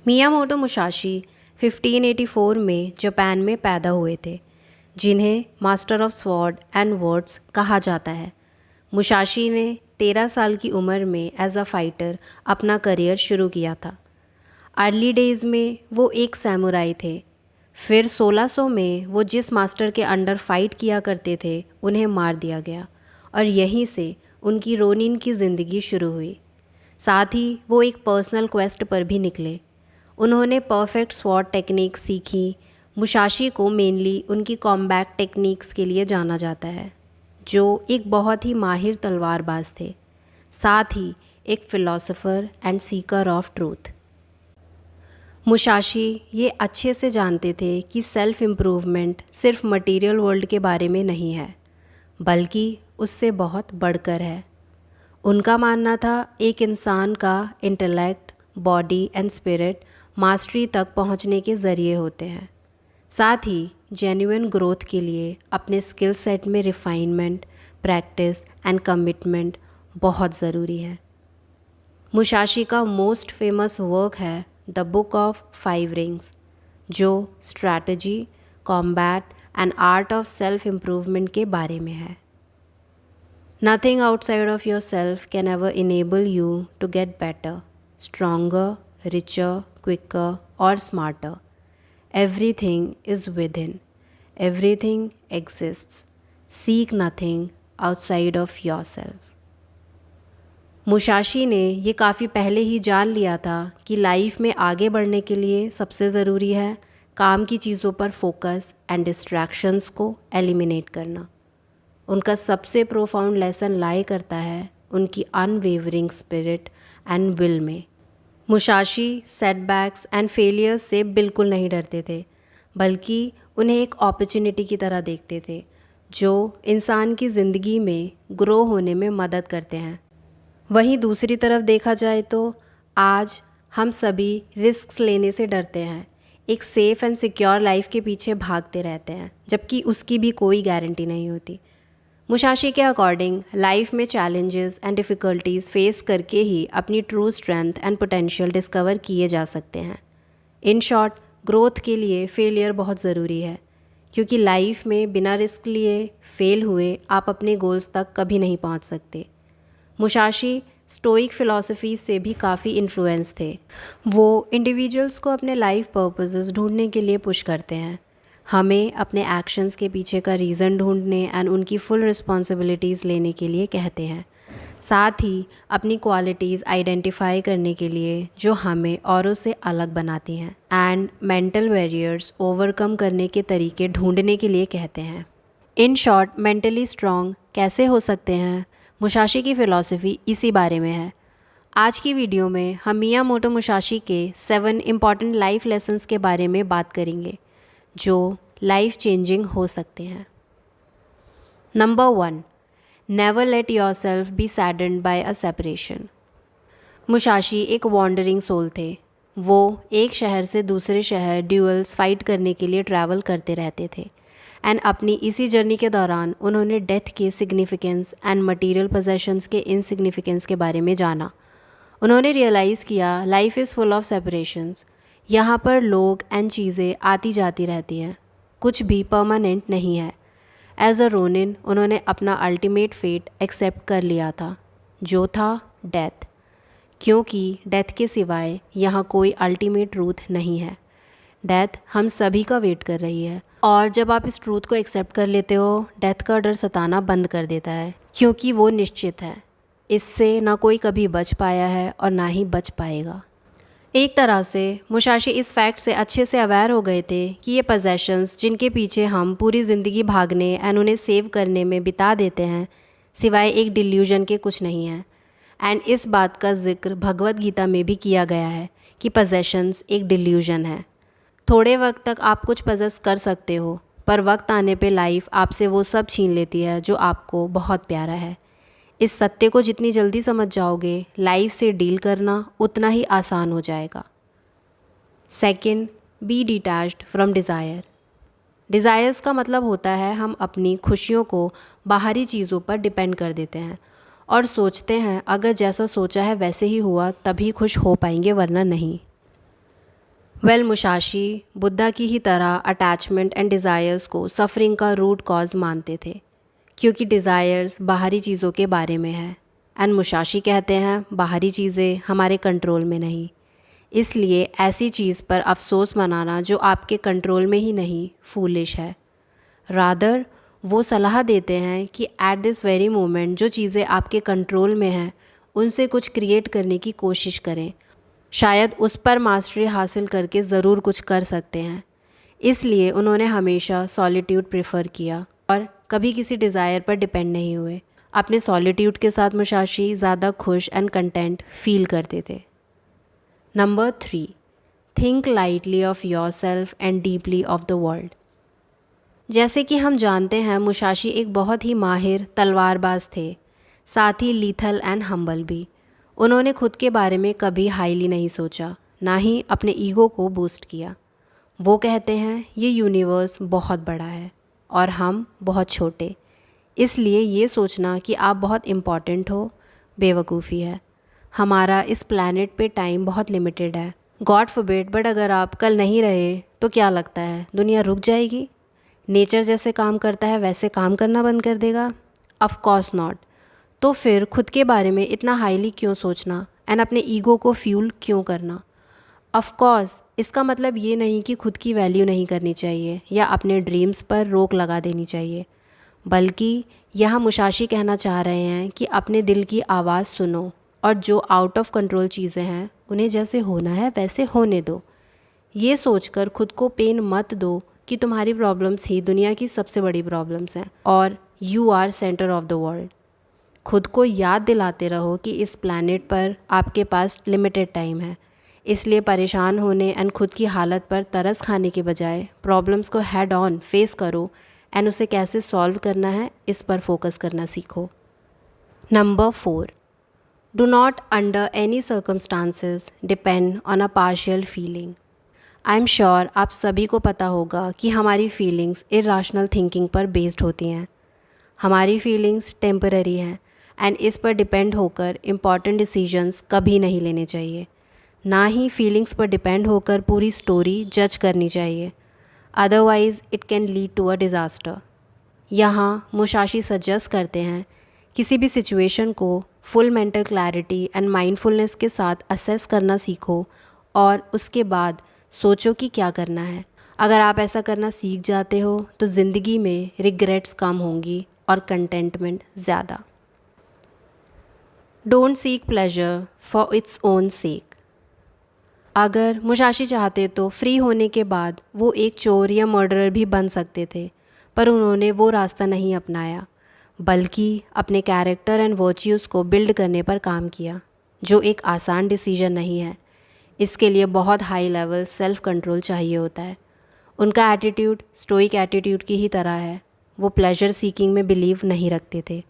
Miyamoto Musashi 1584 में Japan में पैदा हुए थे, जिन्हें master of sword and words कहा जाता है। मुसाशी ने 13 साल की उम्र में एज अ फाइटर अपना करियर शुरू किया था। अर्ली डेज़ में वो एक सैमुराई थे। फिर 1600 में वो जिस मास्टर के अंडर फाइट किया करते थे उन्हें मार दिया गया और यहीं से उनकी रोनिन की ज़िंदगी शुरू हुई। साथ ही वो एक पर्सनल क्वेस्ट पर भी निकले। उन्होंने परफेक्ट स्वॉर्ड टेक्निक सीखी। मुसाशी को मेनली उनकी कॉम्बैट टेक्निक्स के लिए जाना जाता है, जो एक बहुत ही माहिर तलवारबाज थे, साथ ही एक philosopher and Sikar of truth. Musashi ये अच्छे से जानते थे कि सेल्फ़ इम्प्रूवमेंट सिर्फ मटेरियल वर्ल्ड के बारे में नहीं है, बल्कि उससे बहुत बढ़कर है। उनका मानना था एक इंसान का intellect, body and spirit mastery तक पहुंचने के ज़रिए होते हैं। साथ ही जेन्युइन ग्रोथ के लिए अपने स्किल सेट में रिफाइनमेंट, प्रैक्टिस एंड कमिटमेंट बहुत ज़रूरी है। मुसाशी का मोस्ट फेमस वर्क है द बुक ऑफ 5 रिंग्स, जो strategy, combat and art of self improvement के बारे में है। Nothing outside of yourself can ever enable you to get better, stronger, richer, quicker, or smarter. Everything is within. Everything exists. Seek nothing outside of yourself. Musashi ने ये काफ़ी पहले ही जान लिया था कि लाइफ में आगे बढ़ने के लिए सबसे ज़रूरी है काम की चीज़ों पर फोकस एंड डिस्ट्रैक्शंस को एलिमिनेट करना। उनका सबसे प्रोफाउंड लेसन लाई करता है उनकी अनवेवरिंग स्पिरिट एंड विल में। मुसाशी सेटबैक्स एंड फेलियर्स से बिल्कुल नहीं डरते थे, बल्कि उन्हें एक अपॉर्चुनिटी की तरह देखते थे, जो इंसान की ज़िंदगी में ग्रो होने में मदद करते हैं। वहीं दूसरी तरफ देखा जाए तो आज हम सभी रिस्क्स लेने से डरते हैं, एक सेफ़ एंड सिक्योर लाइफ के पीछे भागते रहते हैं, जबकि उसकी भी कोई गारंटी नहीं होती। मुसाशी के अकॉर्डिंग लाइफ में चैलेंजेस एंड डिफ़िकल्टीज़ फेस करके ही अपनी true strength and potential discover किए जा सकते हैं। इन शॉर्ट, ग्रोथ के लिए फेलियर बहुत ज़रूरी है, क्योंकि लाइफ में बिना रिस्क लिए फेल हुए आप अपने गोल्स तक कभी नहीं पहुंच सकते। मुसाशी स्टोइक फ़िलासफ़ी से भी काफ़ी इन्फ्लुएंस थे। वो इंडिविजुअल्स को अपने लाइफ पर्पसेस ढूंढने के लिए पुश करते हैं। हमें अपने एक्शंस के पीछे का रीज़न ढूंढने एंड उनकी फुल रिस्पॉन्सिबिलिटीज़ लेने के लिए कहते हैं। साथ ही अपनी क्वालिटीज़ आइडेंटिफाई करने के लिए जो हमें औरों से अलग बनाती हैं एंड मेंटल बैरियर्स ओवरकम करने के तरीके ढूंढने के लिए कहते हैं। इन शॉर्ट, मेंटली स्ट्रॉन्ग कैसे हो सकते हैं, मुसाशी की फ़िलासफ़ी इसी बारे में है। आज की वीडियो में हम मियामोटो मुसाशी के 7 इम्पॉर्टेंट लाइफ लेसन्स के बारे में बात करेंगे, जो लाइफ चेंजिंग हो सकते हैं। Number 1, never let yourself be saddened by a separation. Musashi एक वॉन्डरिंग सोल थे। वो एक शहर से दूसरे शहर ड्यूअल्स फाइट करने के लिए ट्रैवल करते रहते थे एंड अपनी इसी जर्नी के दौरान उन्होंने डेथ के सिग्निफिकेंस एंड मटेरियल पोजेशंस के इनसिग्निफिकेंस के बारे में जाना। उन्होंने रियलाइज़ किया life is full of separations. यहाँ पर लोग एंड चीज़ें आती जाती रहती हैं, कुछ भी परमानेंट नहीं है। एज अ रोनिन उन्होंने अपना अल्टीमेट फेट एक्सेप्ट कर लिया था, जो था डेथ, क्योंकि डेथ के सिवाय यहाँ कोई अल्टीमेट ट्रूथ नहीं है। डेथ हम सभी का वेट कर रही है, और जब आप इस ट्रूथ को एक्सेप्ट कर लेते हो, डेथ का डर सताना बंद कर देता है, क्योंकि वो निश्चित है। इससे ना कोई कभी बच पाया है और ना ही बच पाएगा। एक तरह से मुसाशी इस फैक्ट से अच्छे से अवेयर हो गए थे कि ये पोजेशंस जिनके पीछे हम पूरी ज़िंदगी भागने एंड उन्हें सेव करने में बिता देते हैं, सिवाय एक डिल्यूजन के कुछ नहीं है। एंड इस बात का जिक्र भगवद गीता में भी किया गया है कि पोजेशंस एक डिल्यूजन है। थोड़े वक्त तक आप कुछ पजेस कर सकते हो, पर वक्त आने पे लाइफ आपसे वो सब छीन लेती है जो आपको बहुत प्यारा है। इस सत्य को जितनी जल्दी समझ जाओगे, लाइफ से डील करना उतना ही आसान हो जाएगा। Second, be detached from desire. Desires का मतलब होता है हम अपनी खुशियों को बाहरी चीज़ों पर डिपेंड कर देते हैं और सोचते हैं अगर जैसा सोचा है वैसे ही हुआ तभी खुश हो पाएंगे, वरना नहीं। मुशाशी बुद्धा की ही तरह अटैचमेंट एंड डिज़ायर्स को सफ़रिंग का रूट कॉज मानते थे, क्योंकि डिज़ायर्स बाहरी चीज़ों के बारे में है एंड मुशाशी कहते हैं बाहरी चीज़ें हमारे कंट्रोल में नहीं। इसलिए ऐसी चीज़ पर अफसोस मनाना जो आपके कंट्रोल में ही नहीं फूलिश है। रादर वो सलाह देते हैं कि एट दिस वेरी मोमेंट जो चीज़ें आपके कंट्रोल में हैं उनसे कुछ क्रिएट करने की कोशिश करें। शायद उस पर मास्टरी हासिल करके ज़रूर कुछ कर सकते हैं। इसलिए उन्होंने हमेशा सॉलिट्यूड प्रेफर किया और कभी किसी डिज़ायर पर डिपेंड नहीं हुए। अपने सॉलिट्यूड के साथ मुशाशी ज़्यादा खुश एंड कंटेंट फील करते थे। Number 3, think lightly of your self and deeply of the world. जैसे कि हम जानते हैं मुशाशी एक बहुत ही माहिर तलवारबाज थे, साथ ही लीथल एंड हम्बल भी। उन्होंने खुद के बारे में कभी हाईली नहीं सोचा, ना ही अपने ईगो को बूस्ट किया। वो कहते हैं ये यूनिवर्स बहुत बड़ा है और हम बहुत छोटे, इसलिए ये सोचना कि आप बहुत इम्पॉर्टेंट हो बेवकूफ़ी है। हमारा इस प्लैनेट पे टाइम बहुत लिमिटेड है। गॉड फॉरबिड, बट अगर आप कल नहीं रहे तो क्या लगता है दुनिया रुक जाएगी? नेचर जैसे काम करता है वैसे काम करना बंद कर देगा? Of course not. तो फिर खुद के बारे में इतना हाईली क्यों सोचना एंड अपने ईगो को फ्यूल क्यों करना? ऑफ कोर्स इसका मतलब ये नहीं कि खुद की वैल्यू नहीं करनी चाहिए या अपने ड्रीम्स पर रोक लगा देनी चाहिए, बल्कि यहाँ मुशाशी कहना चाह रहे हैं कि अपने दिल की आवाज़ सुनो और जो आउट ऑफ कंट्रोल चीज़ें हैं उन्हें जैसे होना है वैसे होने दो। ये सोचकर खुद को पेन मत दो कि तुम्हारी प्रॉब्लम्स ही दुनिया की सबसे बड़ी प्रॉब्लम्स हैं और you are centre of the world. खुद को याद दिलाते रहो कि इस प्लैनेट पर आपके पास लिमिटेड टाइम है, इसलिए परेशान होने एंड खुद की हालत पर तरस खाने के बजाय प्रॉब्लम्स को हेड ऑन फेस करो एंड उसे कैसे सॉल्व करना है इस पर फोकस करना सीखो। Number 4, do not under any circumstances depend on a partial feeling. I am sure आप सभी को पता होगा कि हमारी फीलिंग्स इर्राशनल थिंकिंग पर बेस्ड होती हैं। हमारी फीलिंग्स टेम्पररी हैं एंड इस पर डिपेंड होकर इम्पॉर्टेंट डिसीजंस कभी नहीं लेने चाहिए। ना ही फीलिंग्स पर डिपेंड होकर पूरी स्टोरी जज करनी चाहिए, otherwise it can lead to a disaster. यहाँ मुशाशी सजेस्ट करते हैं किसी भी सिचुएशन को full mental clarity and mindfulness के साथ असेस करना सीखो और उसके बाद सोचो कि क्या करना है। अगर आप ऐसा करना सीख जाते हो तो ज़िंदगी में रिग्रेट्स कम होंगी और कंटेंटमेंट ज़्यादा। Don't seek pleasure for its own सेक। अगर मुशाशी चाहते तो फ्री होने के बाद वो एक चोर या मर्डरर भी बन सकते थे, पर उन्होंने वो रास्ता नहीं अपनाया, बल्कि अपने कैरेक्टर एंड वर्च्यूज़ को बिल्ड करने पर काम किया, जो एक आसान डिसीजन नहीं है। इसके लिए बहुत हाई लेवल सेल्फ कंट्रोल चाहिए होता है। उनका एटीट्यूड स्टोइक एटीट्यूड की ही तरह है। वो प्लेजर सीकिंग में बिलीव नहीं रखते थे।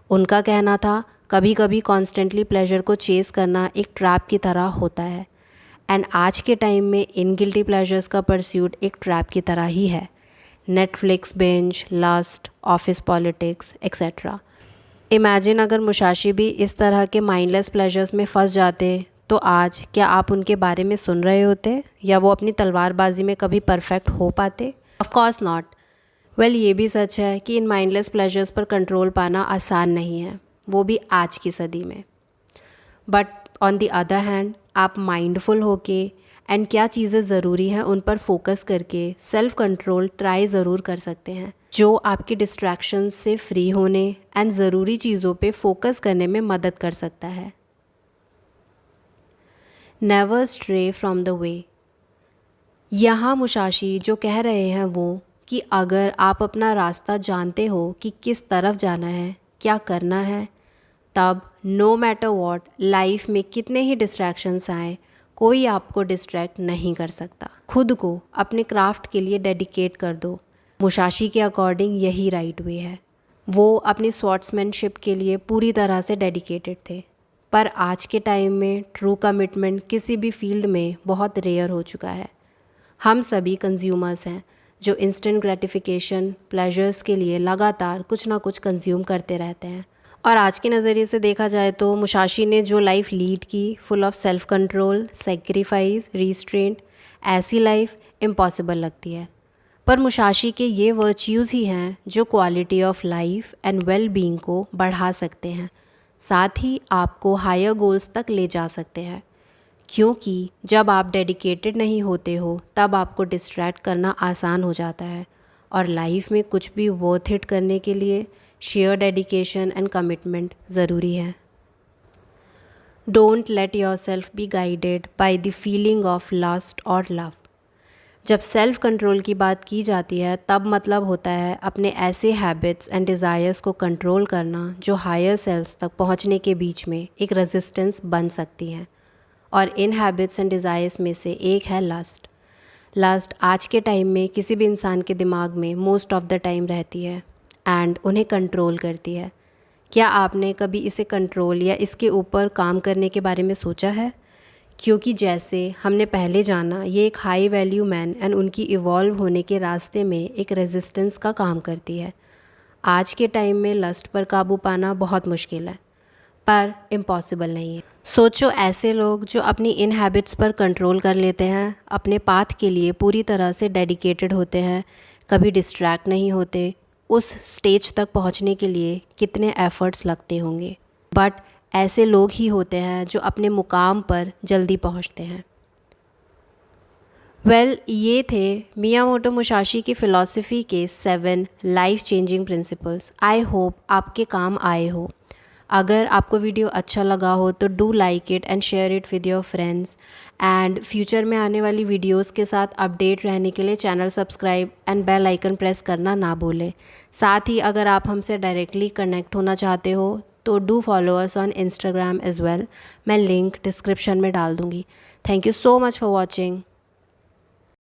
उनका कहना था कभी कभी कॉन्स्टेंटली प्लेजर को चेस करना एक ट्रैप की तरह होता है, एंड आज के टाइम में इन गिल्टी प्लेजर्स का परस्यूट एक ट्रैप की तरह ही है। Netflix binge, lust, office politics etcetera. Imagine अगर मुशाशी भी इस तरह के माइंडलेस प्लेजर्स में फंस जाते तो आज क्या आप उनके बारे में सुन रहे होते या वो अपनी तलवारबाजी में कभी परफेक्ट हो पाते? Of course not. ये भी सच है कि इन माइंडलेस प्लेजर्स पर कंट्रोल पाना आसान नहीं है, वो भी आज की सदी में। But on the other hand आप माइंडफुल होके एंड क्या चीज़ें ज़रूरी हैं उन पर फोकस करके सेल्फ कंट्रोल ट्राई ज़रूर कर सकते हैं, जो आपकी डिस्ट्रैक्शंस से फ्री होने एंड ज़रूरी चीज़ों पे फोकस करने में मदद कर सकता है। Never stray from the way. यहाँ मुशाशी जो कह रहे हैं वो कि अगर आप अपना रास्ता जानते हो कि किस तरफ जाना है, क्या करना है, तब नो मैटर वॉट लाइफ में कितने ही डिस्ट्रैक्शंस आए, कोई आपको डिस्ट्रैक्ट नहीं कर सकता। खुद को अपने क्राफ्ट के लिए डेडिकेट कर दो। मुशाशी के अकॉर्डिंग यही राइट वे है। वो अपनी स्वॉर्ड्समैनशिप के लिए पूरी तरह से डेडिकेटेड थे, पर आज के टाइम में ट्रू कमिटमेंट किसी भी फील्ड में बहुत रेयर हो चुका है। हम सभी कंज्यूमर्स हैं जो इंस्टेंट ग्रेटिफिकेशन प्लेजर्स के लिए लगातार कुछ ना कुछ कंज्यूम करते रहते हैं और आज के नज़रिए से देखा जाए तो मुसाशी ने जो लाइफ लीड की, full of self control, sacrifice, restraint, ऐसी लाइफ इम्पॉसिबल लगती है। पर मुसाशी के ये वर्च्यूज़ ही हैं जो quality of life and well being को बढ़ा सकते हैं, साथ ही आपको हायर गोल्स तक ले जा सकते हैं। क्योंकि जब आप डेडिकेटेड नहीं होते हो तब आपको डिस्ट्रैक्ट करना आसान हो जाता है, और लाइफ में कुछ भी वर्थ इट करने के लिए शेयर डेडिकेशन एंड कमिटमेंट ज़रूरी है। Don't let yourself be guided by the feeling of lust और लव। जब सेल्फ कंट्रोल की बात की जाती है तब मतलब होता है अपने ऐसे हैबिट्स एंड डिज़ायर्स को कंट्रोल करना जो हायर सेल्फ्स तक पहुंचने के बीच में एक रेजिस्टेंस बन सकती हैं। और इन हैबिट्स एंड डिज़ायर्स में से एक है लस्ट। लस्ट आज के टाइम में किसी भी इंसान के दिमाग में मोस्ट ऑफ द टाइम रहती है एंड उन्हें कंट्रोल करती है। क्या आपने कभी इसे कंट्रोल या इसके ऊपर काम करने के बारे में सोचा है? क्योंकि जैसे हमने पहले जाना, ये एक हाई वैल्यू मैन एंड उनकी इवॉल्व होने के रास्ते में एक रेजिस्टेंस का काम करती है। आज के टाइम में लस्ट पर काबू पाना बहुत मुश्किल है, पर इम्पॉसिबल नहीं है। सोचो ऐसे लोग जो अपनी इन हैबिट्स पर कंट्रोल कर लेते हैं, अपने पाथ के लिए पूरी तरह से डेडिकेटेड होते हैं, कभी डिस्ट्रैक्ट नहीं होते, उस स्टेज तक पहुंचने के लिए कितने एफ़र्ट्स लगते होंगे। बट ऐसे लोग ही होते हैं जो अपने मुकाम पर जल्दी पहुंचते हैं। ये थे मियामोटो मुसाशी की फ़िलॉसफ़ी के 7 life changing principles. I hope आपके काम आए हो। अगर आपको वीडियो अच्छा लगा हो तो do like it and share it with your friends, and future में आने वाली वीडियोस के साथ अपडेट रहने के लिए channel subscribe and bell icon press करना ना भूलें। साथ ही अगर आप हमसे डायरेक्टली कनेक्ट होना चाहते हो तो do follow us on Instagram as well. मैं लिंक डिस्क्रिप्शन में डाल दूँगी। Thank you so much for watching.